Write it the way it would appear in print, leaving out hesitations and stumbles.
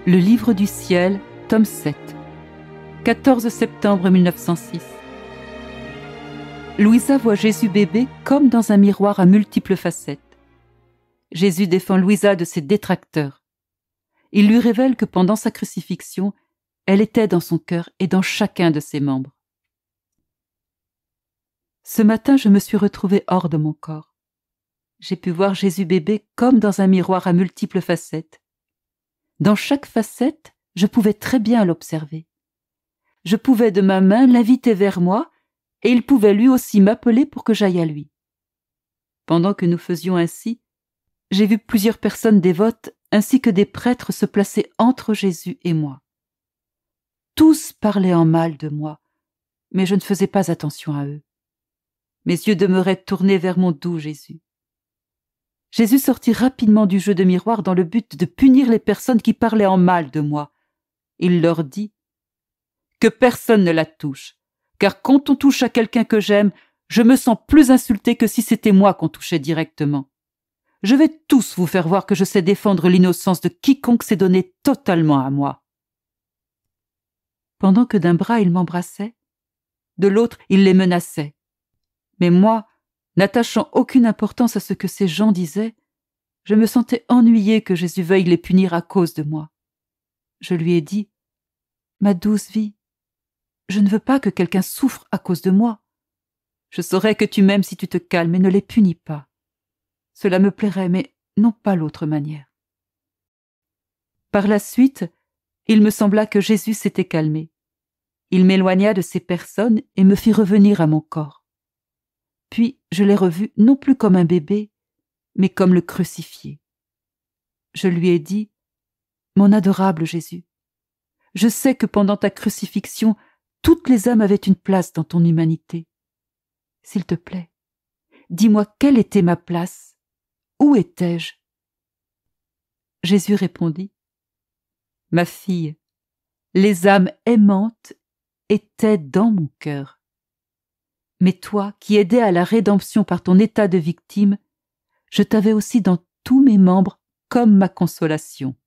Le livre du ciel, tome 7, 14 septembre 1906. Louisa voit Jésus bébé comme dans un miroir à multiples facettes. Jésus défend Louisa de ses détracteurs. Il lui révèle que pendant sa crucifixion, elle était dans son cœur et dans chacun de ses membres. Ce matin, je me suis retrouvée hors de mon corps. J'ai pu voir Jésus bébé comme dans un miroir à multiples facettes. Dans chaque facette, je pouvais très bien l'observer. Je pouvais de ma main l'inviter vers moi et il pouvait lui aussi m'appeler pour que j'aille à lui. Pendant que nous faisions ainsi, j'ai vu plusieurs personnes dévotes ainsi que des prêtres se placer entre Jésus et moi. Tous parlaient en mal de moi, mais je ne faisais pas attention à eux. Mes yeux demeuraient tournés vers mon doux Jésus. Jésus sortit rapidement du jeu de miroir dans le but de punir les personnes qui parlaient en mal de moi. Il leur dit « Que personne ne la touche, car quand on touche à quelqu'un que j'aime, je me sens plus insulté que si c'était moi qu'on touchait directement. Je vais tous vous faire voir que je sais défendre l'innocence de quiconque s'est donné totalement à moi. » Pendant que d'un bras il m'embrassait, de l'autre il les menaçait. Mais moi, n'attachant aucune importance à ce que ces gens disaient, je me sentais ennuyée que Jésus veuille les punir à cause de moi. Je lui ai dit « Ma douce vie, je ne veux pas que quelqu'un souffre à cause de moi. Je saurais que tu m'aimes si tu te calmes et ne les punis pas. Cela me plairait, mais non pas l'autre manière. » Par la suite, il me sembla que Jésus s'était calmé. Il m'éloigna de ces personnes et me fit revenir à mon corps. Puis je l'ai revu non plus comme un bébé, mais comme le crucifié. Je lui ai dit « Mon adorable Jésus, je sais que pendant ta crucifixion, toutes les âmes avaient une place dans ton humanité. S'il te plaît, dis-moi quelle était ma place, où étais-je » Jésus répondit « Ma fille, les âmes aimantes étaient dans mon cœur. Mais toi, qui aidais à la rédemption par ton état de victime, je t'avais aussi dans tous mes membres comme ma consolation. »